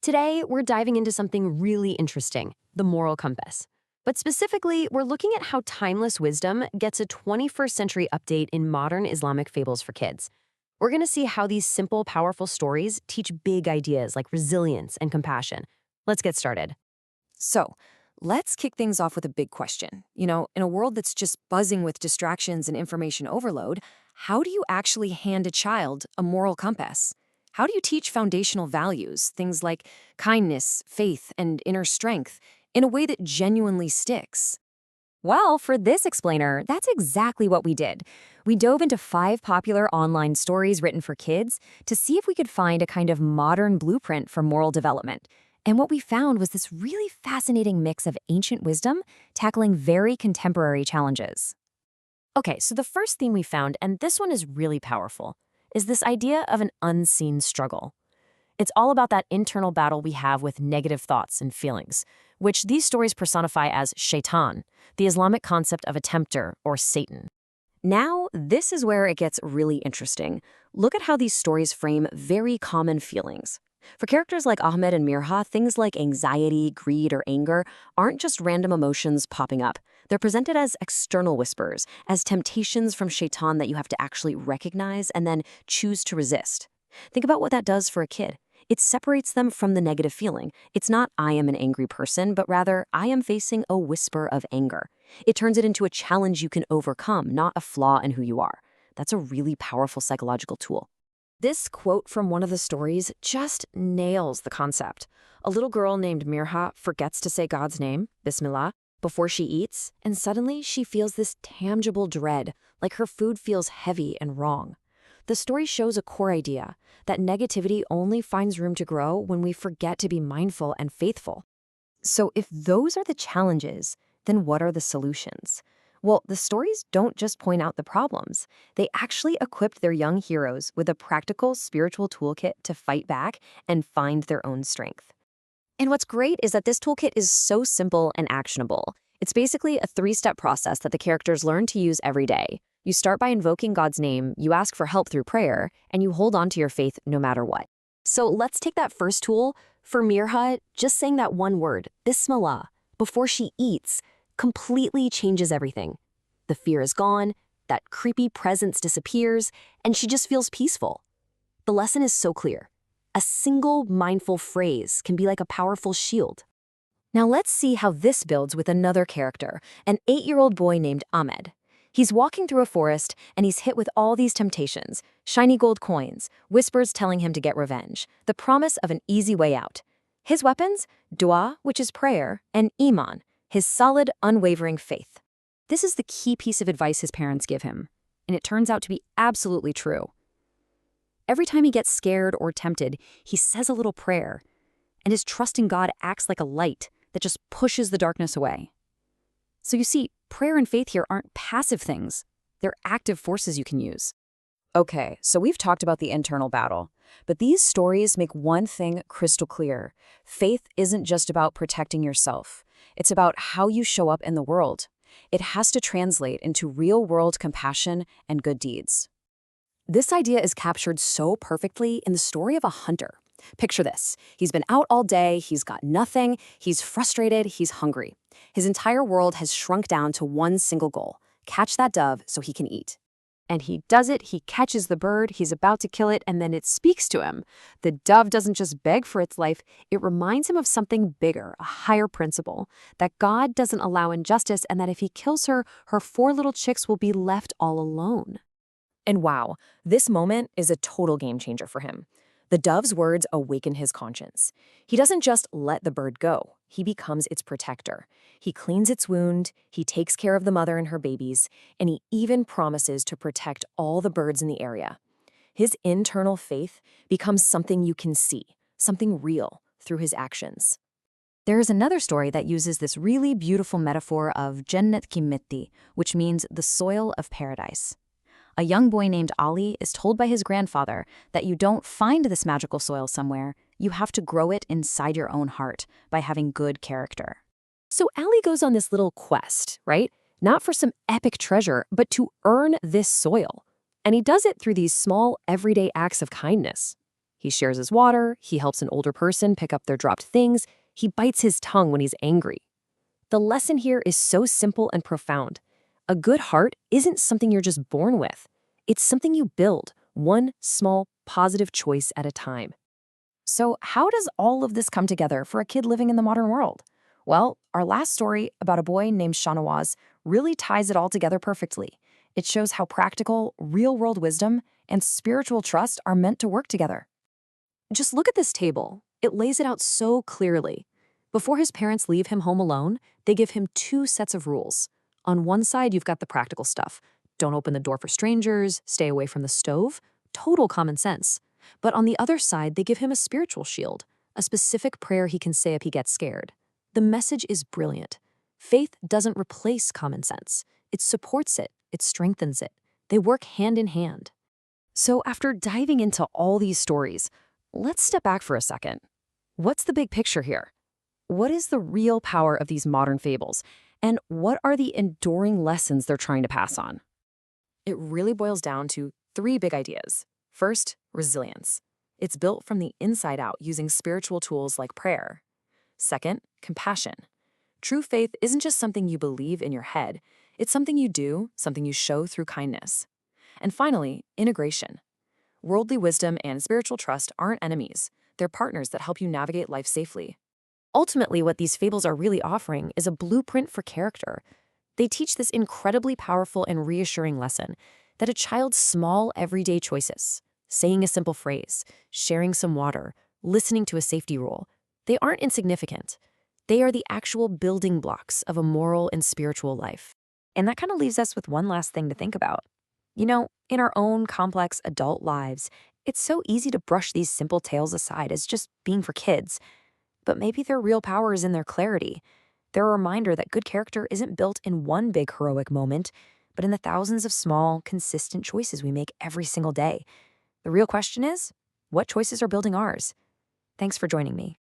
Today, we're diving into something really interesting, the moral compass. But specifically, we're looking at how timeless wisdom gets a 21st century update in modern Islamic fables for kids. We're going to see how these simple, powerful stories teach big ideas like resilience and compassion. Let's get started. So, let's kick things off with a big question. In a world that's just buzzing with distractions and information overload, how do you actually hand a child a moral compass? How do you teach foundational values, things like kindness, faith, and inner strength, in a way that genuinely sticks? Well, for this explainer, that's exactly what we did. We dove into 5 popular online stories written for kids to see if we could find a kind of modern blueprint for moral development. And what we found was this really fascinating mix of ancient wisdom tackling very contemporary challenges. Okay, so the first theme we found, and this one is really powerful, is this idea of an unseen struggle. It's all about that internal battle we have with negative thoughts and feelings, which these stories personify as shaitan, the Islamic concept of a tempter or Satan. Now, this is where it gets really interesting. Look at how these stories frame very common feelings. For characters like Ahmed and Mirha, things like anxiety, greed, or anger aren't just random emotions popping up. They're presented as external whispers, as temptations from shaitan that you have to actually recognize and then choose to resist. Think about what that does for a kid. It separates them from the negative feeling. It's not, I am an angry person, but rather, I am facing a whisper of anger. It turns it into a challenge you can overcome, not a flaw in who you are. That's a really powerful psychological tool. This quote from one of the stories just nails the concept. A little girl named Mirha forgets to say God's name, Bismillah, before she eats, and suddenly she feels this tangible dread, like her food feels heavy and wrong. The story shows a core idea, that negativity only finds room to grow when we forget to be mindful and faithful. So if those are the challenges, then what are the solutions? Well, the stories don't just point out the problems. They actually equipped their young heroes with a practical spiritual toolkit to fight back and find their own strength. And what's great is that this toolkit is so simple and actionable. It's basically a 3-step process that the characters learn to use every day. You start by invoking God's name, you ask for help through prayer, and you hold on to your faith no matter what. So let's take that first tool. For Mirha, just saying that one word, Bismillah, before she eats, completely changes everything. The fear is gone, that creepy presence disappears, and she just feels peaceful. The lesson is so clear. A single mindful phrase can be like a powerful shield. Now let's see how this builds with another character, an 8-year-old boy named Ahmed. He's walking through a forest, and he's hit with all these temptations, shiny gold coins, whispers telling him to get revenge, the promise of an easy way out. His weapons? Dua, which is prayer, and Iman, his solid, unwavering faith. This is the key piece of advice his parents give him, and it turns out to be absolutely true. Every time he gets scared or tempted, he says a little prayer, and his trust in God acts like a light that just pushes the darkness away. So you see, prayer and faith here aren't passive things. They're active forces you can use. Okay, so we've talked about the internal battle, but these stories make one thing crystal clear. Faith isn't just about protecting yourself. It's about how you show up in the world. It has to translate into real-world compassion and good deeds. This idea is captured so perfectly in the story of a hunter. Picture this. He's been out all day, he's got nothing, he's frustrated, he's hungry. His entire world has shrunk down to one single goal: catch that dove so he can eat. And he does it, he catches the bird, he's about to kill it, and then it speaks to him. The dove doesn't just beg for its life, it reminds him of something bigger, a higher principle, that God doesn't allow injustice and that if he kills her, her 4 little chicks will be left all alone. And wow, this moment is a total game changer for him. The dove's words awaken his conscience. He doesn't just let the bird go, he becomes its protector. He cleans its wound, he takes care of the mother and her babies, and he even promises to protect all the birds in the area. His internal faith becomes something you can see, something real, through his actions. There is another story that uses this really beautiful metaphor of Jannat ki mitti, which means the soil of paradise. A young boy named Ali is told by his grandfather that you don't find this magical soil somewhere, you have to grow it inside your own heart by having good character. So Ali goes on this little quest, right? Not for some epic treasure, but to earn this soil. And he does it through these small, everyday acts of kindness. He shares his water, he helps an older person pick up their dropped things, he bites his tongue when he's angry. The lesson here is so simple and profound. A good heart isn't something you're just born with. It's something you build, one small, positive choice at a time. So how does all of this come together for a kid living in the modern world? Well, our last story about a boy named Shanawaz really ties it all together perfectly. It shows how practical, real-world wisdom and spiritual trust are meant to work together. Just look at this table. It lays it out so clearly. Before his parents leave him home alone, they give him two sets of rules. On one side, you've got the practical stuff. Don't open the door for strangers, stay away from the stove. Total common sense. But on the other side, they give him a spiritual shield, a specific prayer he can say if he gets scared. The message is brilliant. Faith doesn't replace common sense. It supports it. It strengthens it. They work hand in hand. So after diving into all these stories, let's step back for a second. What's the big picture here? What is the real power of these modern fables? And what are the enduring lessons they're trying to pass on? It really boils down to three big ideas. First, resilience. It's built from the inside out using spiritual tools like prayer. Second, compassion. True faith isn't just something you believe in your head. It's something you do, something you show through kindness. And finally, integration. Worldly wisdom and spiritual trust aren't enemies. They're partners that help you navigate life safely. Ultimately, what these fables are really offering is a blueprint for character. They teach this incredibly powerful and reassuring lesson that a child's small, everyday choices, saying a simple phrase, sharing some water, listening to a safety rule, they aren't insignificant. They are the actual building blocks of a moral and spiritual life. And that kind of leaves us with one last thing to think about. You know, in our own complex adult lives, it's so easy to brush these simple tales aside as just being for kids. But maybe their real power is in their clarity. They're a reminder that good character isn't built in one big heroic moment, but in the thousands of small, consistent choices we make every single day. The real question is, what choices are building ours? Thanks for joining me.